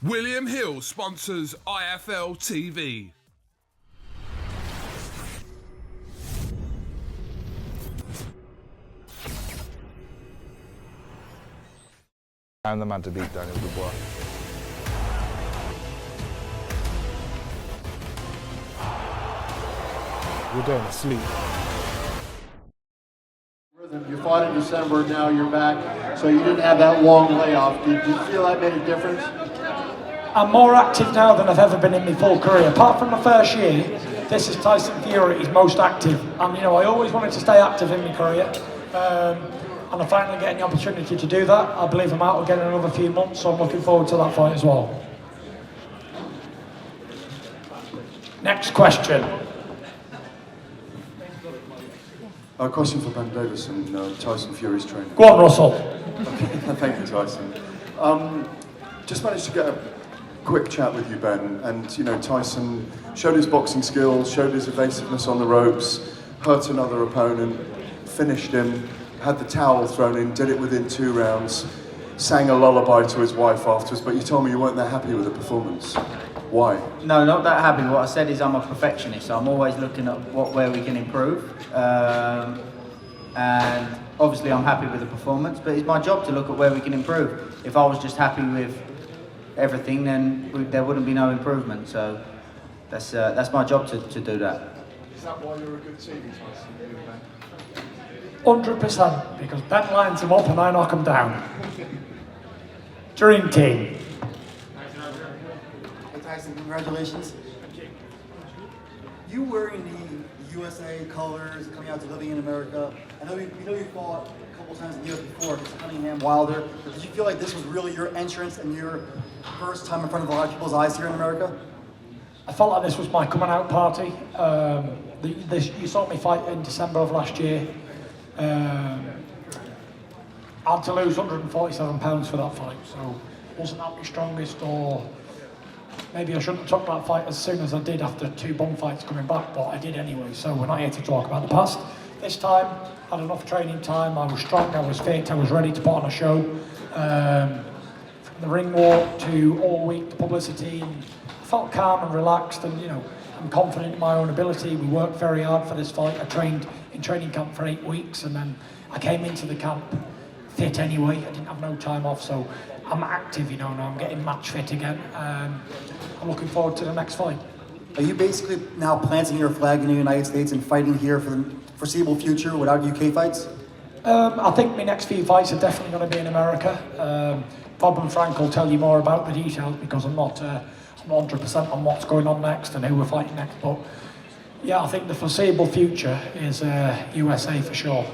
William Hill sponsors IFL TV. I'm the man to beat Daniel Dubois. You're going to sleep. You fought in December, now you're back, so you didn't have that long layoff. Did you feel that made a difference? I'm more active now than I've ever been in my full career. Apart from the first year, this is Tyson Fury, he's most active. And I always wanted to stay active in my career. And I'm finally getting the opportunity to do that. I believe I'm out again in another few months, so I'm looking forward to that fight as well. Next question. A question for Ben Davison, Tyson Fury's trainer. Go on, Russell. Thank you, Tyson. Just managed to get a quick chat with you, Ben, and Tyson showed his boxing skills, showed his evasiveness on the ropes, hurt another opponent, finished him, had the towel thrown in, did it within 2 rounds, sang a lullaby to his wife afterwards, but you told me you weren't that happy with the performance. Why? No, not that happy. What I said is I'm a perfectionist, so I'm always looking at where we can improve. And obviously I'm happy with the performance, but it's my job to look at where we can improve. If I was just happy with everything, then there wouldn't be no improvement. So that's my job to do that. Is that why you're a good team, Tyson? 100%, because Ben lines them up and I knock them down. Dream team. Hey Tyson, congratulations. You wearing the USA colors, coming out to living in America. I know you fought a couple times in the years before against Cunningham, Wilder. Did you feel like this was really your entrance and your first time in front of a lot of people's eyes here in America? I felt like this was my coming out party. You saw me fight in December of last year. I had to lose 147 pounds for that fight, so it wasn't that my strongest, or maybe I shouldn't have took that fight as soon as I did after 2 bum fights coming back, but I did anyway, so we're not here to talk about the past. This time, I had enough training time, I was strong, I was fit, I was ready to put on a show. From the ring walk to all week, the publicity, and I felt calm and relaxed, and I'm confident in my own ability. We worked very hard for this fight. I trained in training camp for 8 weeks, and then I came into the camp fit anyway. I didn't have no time off, so I'm active, now I'm getting match fit again. I'm looking forward to the next fight. Are you basically now planting your flag in the United States and fighting here for the foreseeable future without UK fights? I think my next few fights are definitely going to be in America. Bob and Frank will tell you more about the details, because I'm not 100% on what's going on next and who we're fighting next, but yeah, I think the foreseeable future is USA for sure.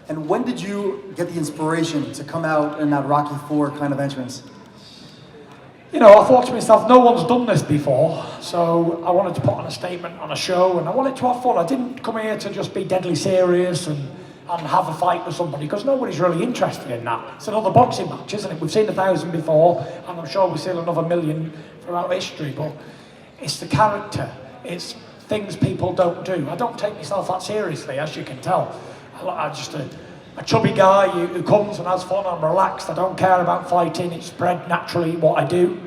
And when did you get the inspiration to come out in that Rocky IV kind of entrance? I thought to myself, no one's done this before, so I wanted to put on a statement on a show, and I wanted to have fun. I didn't come here to just be deadly serious and have a fight with somebody, because nobody's really interested in that. It's another boxing match, isn't it? We've seen 1,000 before, and I'm sure we'll see another 1,000,000 throughout history, but it's the character, it's things people don't do. I don't take myself that seriously, as you can tell. I'm just a chubby guy who comes and has fun. I'm relaxed, I don't care about fighting, it's bred naturally what I do.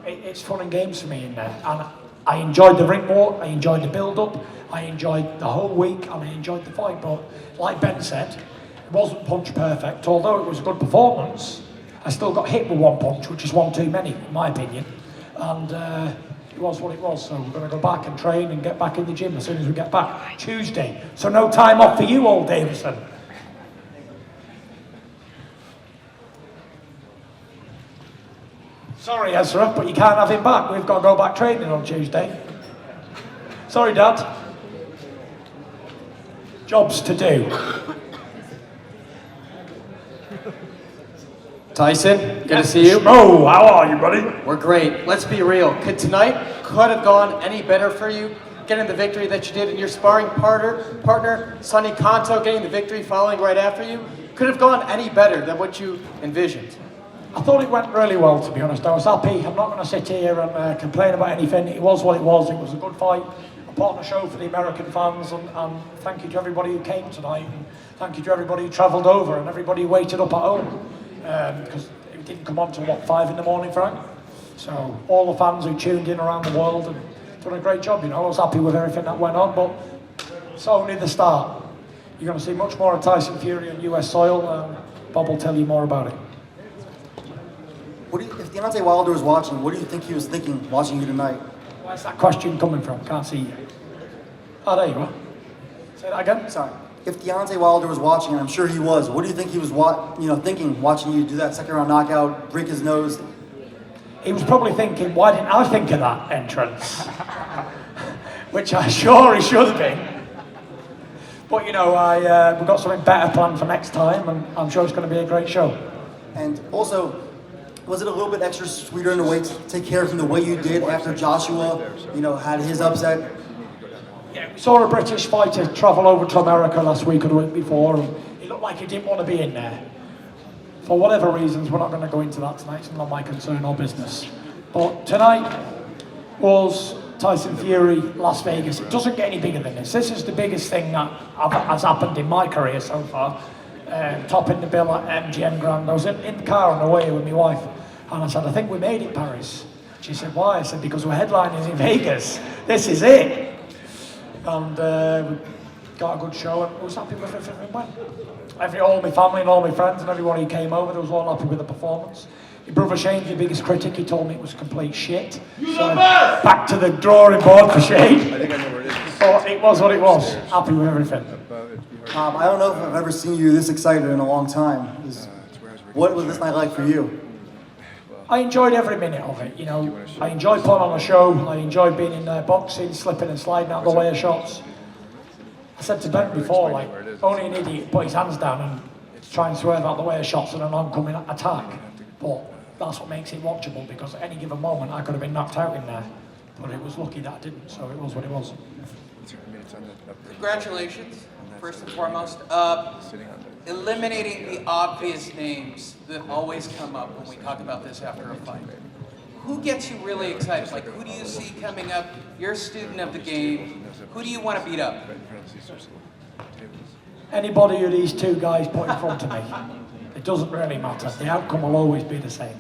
It's fun and games for me in there, and I enjoyed the ring walk, I enjoyed the build-up, I enjoyed the whole week, and I enjoyed the fight, but like Ben said, it wasn't punch perfect. Although it was a good performance, I still got hit with 1 punch, which is 1 too many, in my opinion, and it was what it was. So we're going to go back and train and get back in the gym as soon as we get back. Tuesday, so no time off for you, old Davison. Sorry, Ezra, but you can't have him back. We've got to go back training on Tuesday. Sorry, Dad. Jobs to do. Tyson, good to see you. Oh, how are you, buddy? We're great. Let's be real. Could have gone any better for you? Getting the victory that you did, and your sparring partner, Sonny Kanto, getting the victory following right after you, could have gone any better than what you envisioned. I thought it went really well, to be honest. I was happy. I'm not going to sit here and complain about anything. It was what it was. It was a good fight. I put on a show for the American fans, and thank you to everybody who came tonight, and thank you to everybody who travelled over, and everybody who waited up at home, because it didn't come on till, what, 5 in the morning, Frank? So all the fans who tuned in around the world and done a great job, you know. I was happy with everything that went on, but it's only the start. You're going to see much more of Tyson Fury on US soil, and Bob will tell you more about it. If Deontay Wilder was watching, what do you think he was thinking watching you tonight? Where's that question coming from? Can't see you. Oh, there you are. Say that again? Sorry. If Deontay Wilder was watching, and I'm sure he was, what do you think he was thinking watching you do that second round knockout, break his nose? He was probably thinking, why didn't I think of that entrance? Which I'm sure he should have been. But you know, we've got something better planned for next time, and I'm sure it's going to be a great show. And also, was it a little bit extra sweeter in a way to take care of him the way you did after Joshua, had his upset? Yeah, we saw a British fighter travel over to America last week or the week before, and it looked like he didn't want to be in there. For whatever reasons, we're not going to go into that tonight. It's not my concern or business. But tonight was Tyson Fury, Las Vegas. It doesn't get any bigger than this. This is the biggest thing that has happened in my career so far. Topping the bill at MGM Grand. I was in the car on the way with my wife, and I said, I think we made it, Paris. She said, why? I said, because we're headlining in Vegas. This is it. And we got a good show, and I was happy with everything went. All my family and all my friends and everyone who came over, they was all happy with the performance. Your brother Shane's the biggest critic. He told me it was complete shit. So back to the drawing board for Shane. I think I know where it is. But it was what it was. Happy with everything. I don't know if I've ever seen you this excited in a long time. What was this night like for you? I enjoyed every minute of it, I enjoyed putting on a show. I enjoyed being in there boxing, slipping and sliding out the way of shots. I said to Ben before, only an idiot put his hands down and try and swerve out the way of shots and an oncoming attack. But that's what makes it watchable, because at any given moment I could have been knocked out in there. But it was lucky that I didn't, so it was what it was. Congratulations, first and foremost. Eliminating the obvious names that always come up when we talk about this after a fight. Who gets you really excited? Like, who do you see coming up? You're a student of the game. Who do you want to beat up? Anybody who these two guys put in front of me. It doesn't really matter. The outcome will always be the same.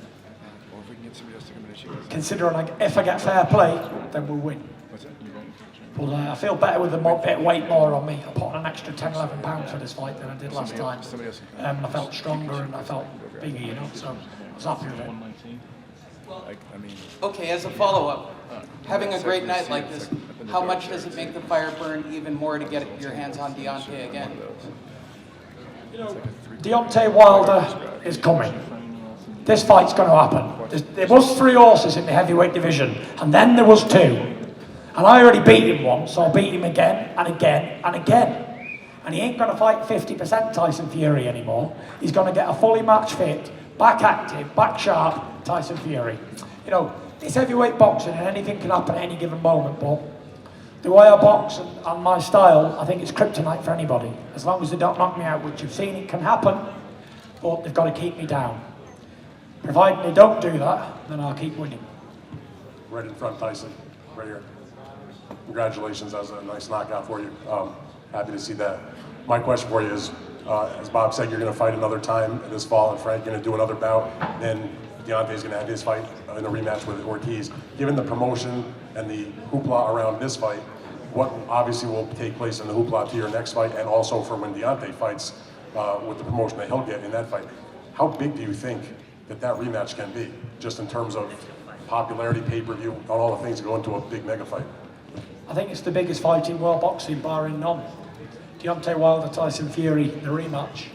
Considering if I get fair play, then we'll win. But I feel better with the bit of weight more on me. I put on an extra 10, 11 pounds for this fight than I did last time. I felt stronger and I felt bigger, so I was happy with it. Okay, as a follow-up, having a great night like this, how much does it make the fire burn even more to get your hands on Deontay again? Deontay Wilder is coming. This fight's going to happen. There was 3 horses in the heavyweight division, and then there was 2. And I already beat him once, so I'll beat him again, and again, and again. And he ain't going to fight 50% Tyson Fury anymore. He's going to get a fully match fit, back active, back sharp Tyson Fury. It's heavyweight boxing, and anything can happen at any given moment, but the way I box and my style, I think it's kryptonite for anybody. As long as they don't knock me out, which you've seen it can happen, but they've got to keep me down. Providing they don't do that, then I'll keep winning. Right in front, Tyson, right here. Congratulations, that was a nice knockout for you. Happy to see that. My question for you is, as Bob said, you're going to fight another time this fall, and Frank going to do another bout, then Deontay's going to have his fight in a rematch with Ortiz. Given the promotion and the hoopla around this fight, what obviously will take place in the hoopla to your next fight, and also for when Deontay fights with the promotion that he'll get in that fight, how big do you think that rematch can be, just in terms of popularity, pay-per-view, all the things that go into a big mega fight? I think it's the biggest fight in world boxing, barring none. Deontay Wilder, Tyson Fury, the rematch,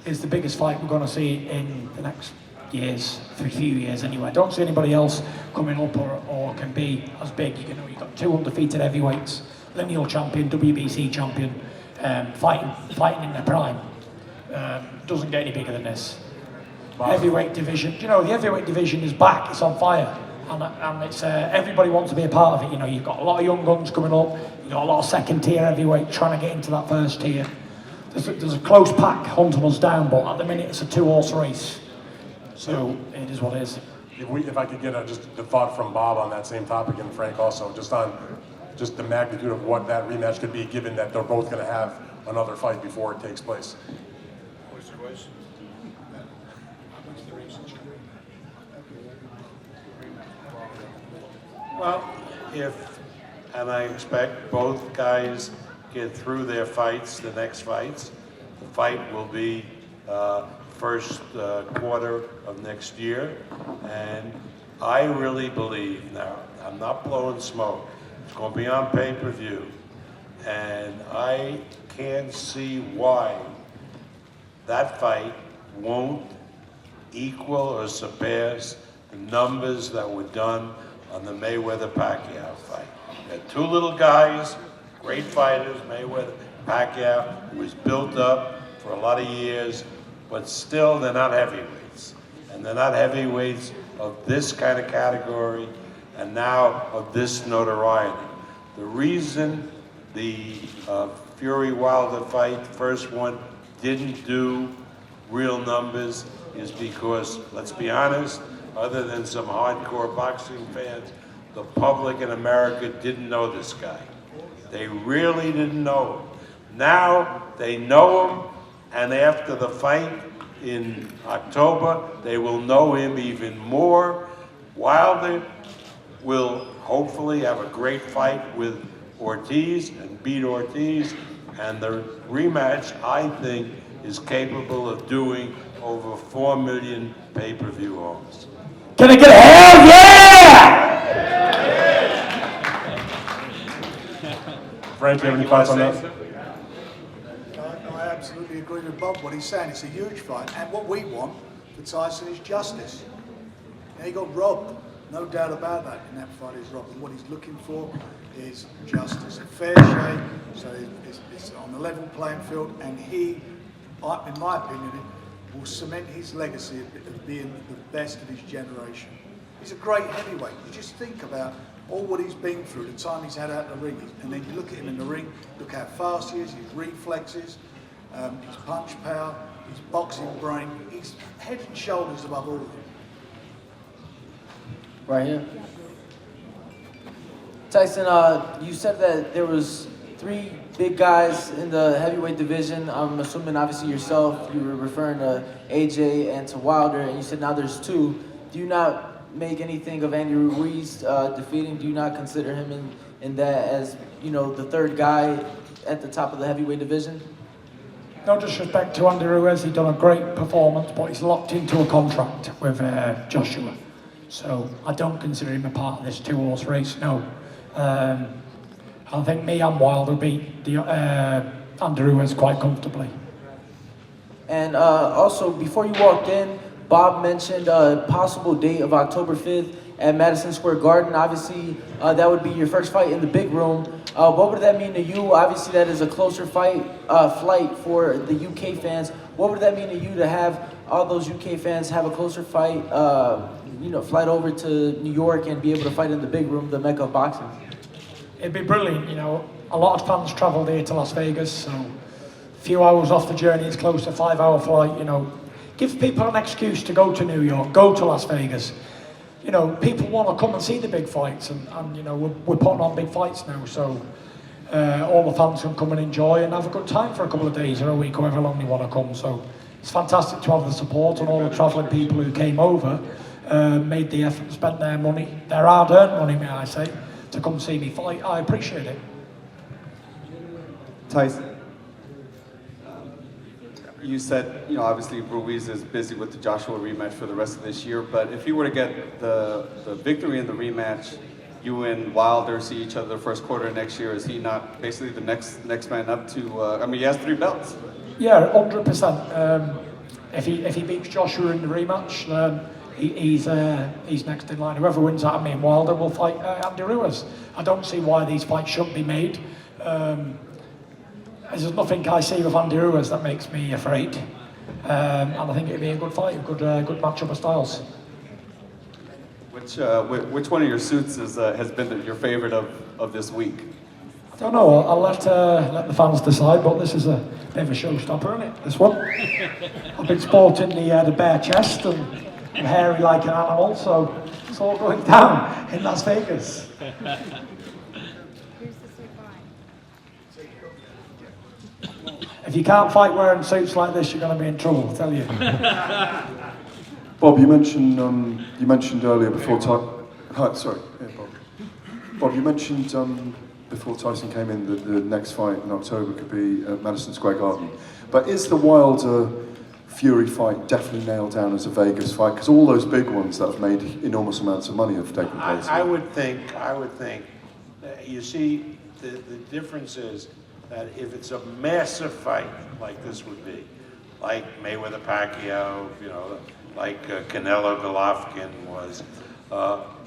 is the biggest fight we're going to see in the next years, for a few years anyway. I don't see anybody else coming up or can be as big. You've got 2 undefeated heavyweights, lineal champion, WBC champion, fighting in their prime. Doesn't get any bigger than this. Heavyweight division, the heavyweight division is back, it's on fire. And it's everybody wants to be a part of it. You've got a lot of young guns coming up. You've got a lot of second-tier heavyweight trying to get into that first tier. There's a close pack hunting us down, but at the minute it's a 2-horse race. So it is what it is. If I could get just the thought from Bob on that same topic, and Frank also, just on the magnitude of what that rematch could be, given that they're both going to have another fight before it takes place. Well, and I expect both guys get through their fights, the next fights. The fight will be first quarter of next year, and I really believe, now, I'm not blowing smoke, it's going to be on pay-per-view, and I can't see why that fight won't equal or surpass the numbers that were done on the Mayweather-Pacquiao fight. They're two little guys, great fighters. Mayweather, Pacquiao was built up for a lot of years, but still they're not heavyweights. And they're not heavyweights of this kind of category and now of this notoriety. The reason the Fury-Wilder fight, the first one, didn't do real numbers is because, let's be honest, other than some hardcore boxing fans, the public in America didn't know this guy. They really didn't know him. Now they know him, and after the fight in October, they will know him even more. Wilder will hopefully have a great fight with Ortiz and beat Ortiz, and the rematch, I think, is capable of doing over 4 million pay-per-view homes. Can I get a hell yeah? Frank, do you have any thoughts on that? I absolutely agree with Bob, what he's saying. It's a huge fight, and what we want for Tyson is justice. Now, he got robbed, no doubt about that, in that fight he's robbed, and what he's looking for is justice, a fair shake, so it's on the level playing field, and he, in my opinion, will cement his legacy of being the best of his generation. He's a great heavyweight. You just think about all what he's been through, the time he's had out in the ring, and then you look at him in the ring, look how fast he is, his reflexes, his punch power, his boxing brain. He's head and shoulders above all of them. Right here. Tyson, you said that there was 3 big guys in the heavyweight division. I'm assuming obviously yourself, you were referring to AJ and to Wilder, and you said now there's 2. Do you not make anything of Andy Ruiz defeating? Do you not consider him in that as, you know, the 3rd guy at the top of the heavyweight division? No disrespect to Andy Ruiz, he's done a great performance, but he's locked into a contract with Joshua. So I don't consider him a part of this 2-horse race, no. I think me and Wilder beat Andy Ruiz quite comfortably. And also, before you walked in, Bob mentioned a possible date of October 5th at Madison Square Garden. Obviously, that would be your first fight in the big room. What would that mean to you? Obviously, that is a closer flight for the UK fans. What would that mean to you to have all those UK fans have a closer fight, flight over to New York and be able to fight in the big room, the Mecca of boxing? It'd be brilliant, you know. A lot of fans travelled here to Las Vegas, so a few hours off the journey, it's close to a 5-hour flight, you know. Give people an excuse to go to New York, go to Las Vegas. You know, people want to come and see the big fights, and you know, we're putting on big fights now, so all the fans can come and enjoy and have a good time for a couple of days or a week, however long they want to come. So it's fantastic to have the support, and all the travelling people who came over made the effort, spent their money, their hard-earned money, may I say, to come see me fight. I appreciate it. Tyson, you said, you know, obviously Ruiz is busy with the Joshua rematch for the rest of this year, but if he were to get the victory in the rematch, you and Wilder see each other the first quarter of next year, is he not basically the next man up to, I mean, he has 3 belts. Yeah, 100%. If he beats Joshua in the rematch, he's next in line. Whoever wins out of me and Wilder will fight Andy Ruiz. I don't see why these fights shouldn't be made. There's nothing I see with Andy Ruiz that makes me afraid. And I think it'd be a good fight, a good matchup of styles. Which one of your suits has been your favorite of this week? I don't know. I'll let the fans decide, but this is a bit of a showstopper, isn't it? This one. I've been sporting the bare chest and I'm hairy like an animal, so it's all going down in Las Vegas. If you can't fight wearing suits like this, you're going to be in trouble, I tell you. Bob, you mentioned earlier before Hi, sorry, yeah, Bob. Bob, you mentioned before Tyson came in that the next fight in October could be at Madison Square Garden. But is the Wilder Fury fight definitely nailed down as a Vegas fight? Because all those big ones that have made enormous amounts of money have taken place. I would think, you see, the difference is that if it's a massive fight like this would be, like Mayweather-Pacquiao, you know, like Canelo-Golovkin was,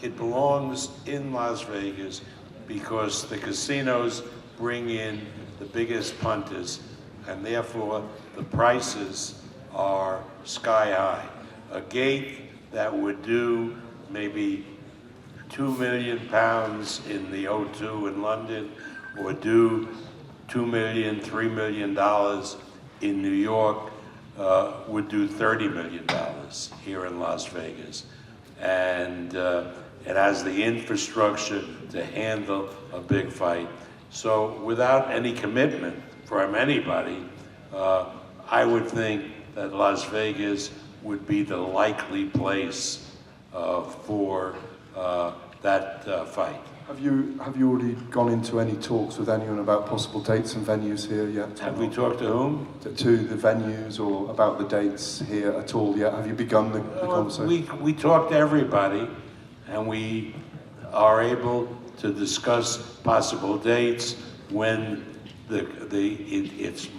it belongs in Las Vegas because the casinos bring in the biggest punters, and therefore the prices are sky high. A gate that would do maybe £2 million in the O2 in London, or do $2 million, $3 million in New York, would do $30 million here in Las Vegas. And it has the infrastructure to handle a big fight. So without any commitment from anybody, I would think that Las Vegas would be the likely place for that fight. Have you already gone into any talks with anyone about possible dates and venues here yet? Have we talked to whom? To the venues or about the dates here at all yet? Have you begun the conversation? We talk to everybody, and we are able to discuss possible dates when it's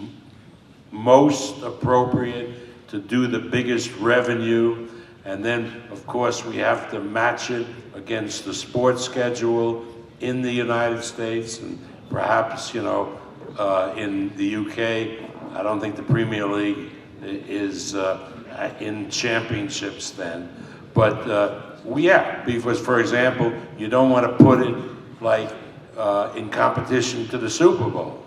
most appropriate to do the biggest revenue. And then, of course, we have to match it against the sports schedule in the United States, and perhaps, you know, in the UK, I don't think the Premier League is in championships then. But yeah, because, for example, you don't want to put it like in competition to the Super Bowl.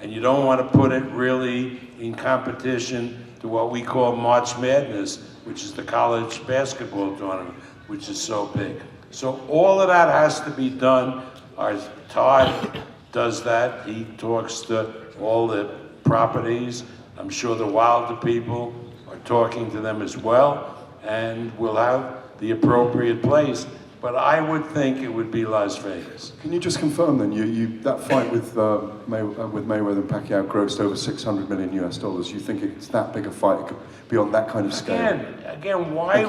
And you don't want to put it really in competition to what we call March Madness, which is the college basketball tournament, which is so big. So all of that has to be done. Our Todd does that. He talks to all the properties. I'm sure the Wilder people are talking to them as well, and we'll have the appropriate place. But I would think it would be Las Vegas. Can you just confirm then, that fight with Mayweather and Pacquiao grossed over $600 million US? You think it's that big a fight, it could be on that kind of scale? Again, why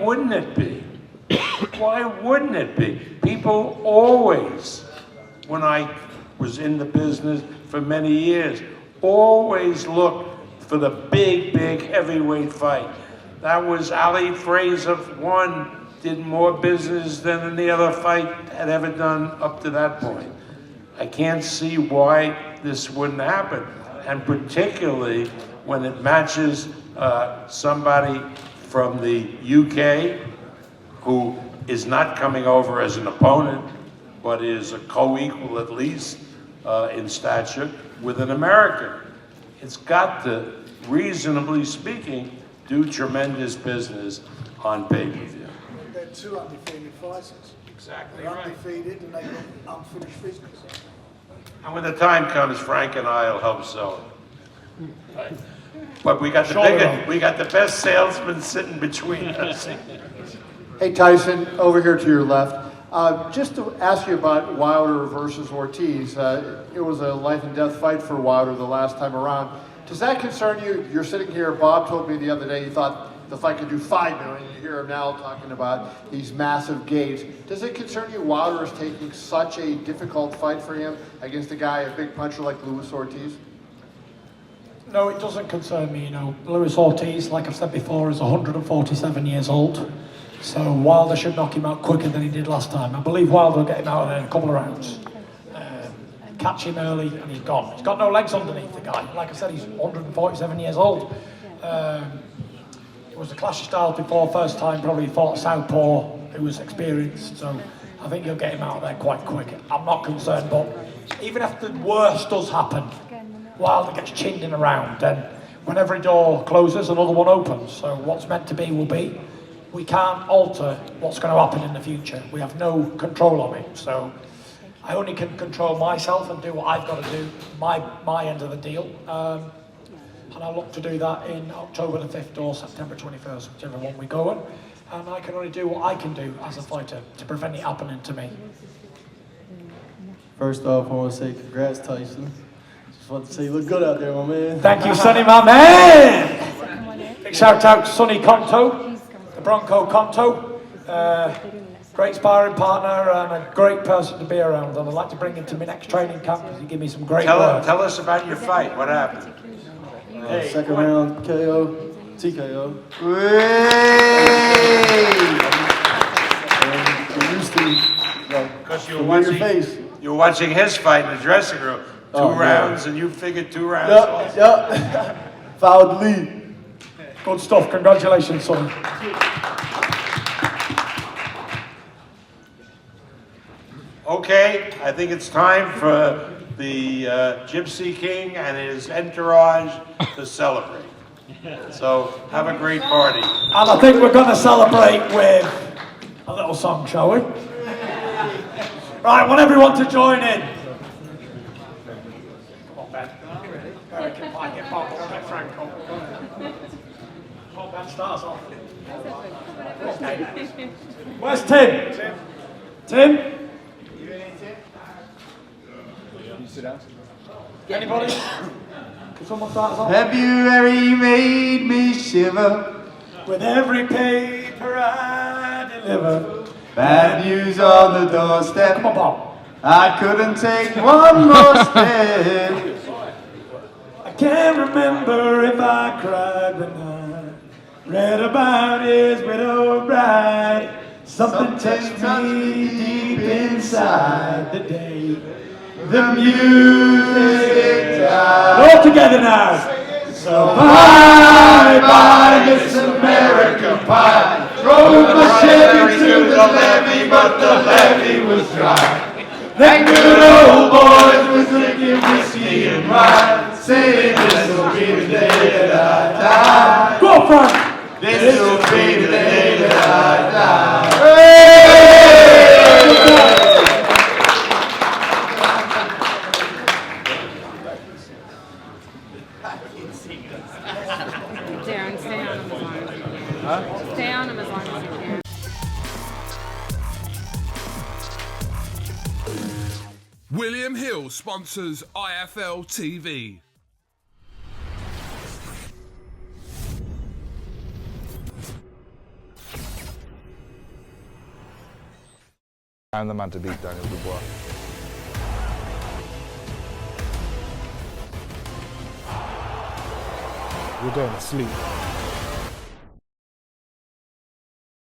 wouldn't it be? Why wouldn't it be? People always, when I was in the business for many years, always looked for the big heavyweight fight. That was Ali Fraser won. Did more business than any other fight had ever done up to that point. I can't see why this wouldn't happen, and particularly when it matches somebody from the UK who is not coming over as an opponent, but is a co-equal at least in stature with an American. It's got to, reasonably speaking, do tremendous business on pay-per-view. They're two undefeated fighters. Exactly They're right. undefeated and they've got unfinished business. And when the time comes, Frank and I will help sell it. Right. But we got the best salesman sitting between us. Hey Tyson, over here to your left. Just to ask you about Wilder versus Ortiz. It was a life and death fight for Wilder the last time around. Does that concern you? You're sitting here, Bob told me the other day he thought the fight could do $5 million. You hear him now talking about these massive gates. Does it concern you Wilder is taking such a difficult fight for him against a guy, a big puncher like Luis Ortiz? No, it doesn't concern me, you know. Luis Ortiz, like I've said before, is 147 years old. So Wilder should knock him out quicker than he did last time. I believe Wilder will get him out of there in a couple of rounds. Catch him early and he's gone. He's got no legs underneath the guy. Like I said, he's 147 years old. It was a clash of styles before, first time probably fought a southpaw who was experienced, so I think you'll get him out of there quite quick. I'm not concerned, but even if the worst does happen, Wilder gets chinned in a round, then when every door closes, another one opens. So what's meant to be will be. We can't alter what's going to happen in the future. We have no control on it, so I only can control myself and do what I've got to do, my end of the deal. and I look to do that in October the 5th or September 21st, whichever one we go on. And I can only do what I can do as a fighter to prevent it happening to me. First off, I want to say congrats, Tyson. Just want to say you look good out there, my man. Thank you, Sonny, my man. Big shout out to Sonny Conto, the Bronco Conto. Great sparring partner and a great person to be around. And I'd like to bring him to my next training camp because he gave me some great work. Tell us about your fight. What happened? Second round KO, TKO. Because you were watching his fight in the dressing room. Two rounds, and you figured 2 rounds. Yep. Fouled the lead. Good stuff. Congratulations, Sonny. Okay, I think it's time for the Gypsy King and his entourage to celebrate. So have a great party. And I think we're going to celebrate with a little song, shall we? Right, I want everyone to join in. Come on, Ben. Get Bob, get Franco. Come on, Ben, start us off. Okay. Where's Tim? Tim? You sit down. Anybody? Can someone start us off? February made me shiver with every paper I deliver. Bad news on the doorstep. Come on, Bob. I couldn't take one more step. I can't remember if I cried when I read about his widowed bride. Something touched me deep inside the day the music died. All together now. So bye bye, Miss American Pie. Drove my Chevy to the levee, but the levee was dry. That good old boys was drinking whiskey and rye, saying this'll be the day that I die. Go on, Frank. This'll be the day that I die. Darren, stay on him as long as you can. Huh? Stay on him as long as you can. William Hill sponsors IFL TV. I'm the man to beat Daniel Dubois. We're going to sleep.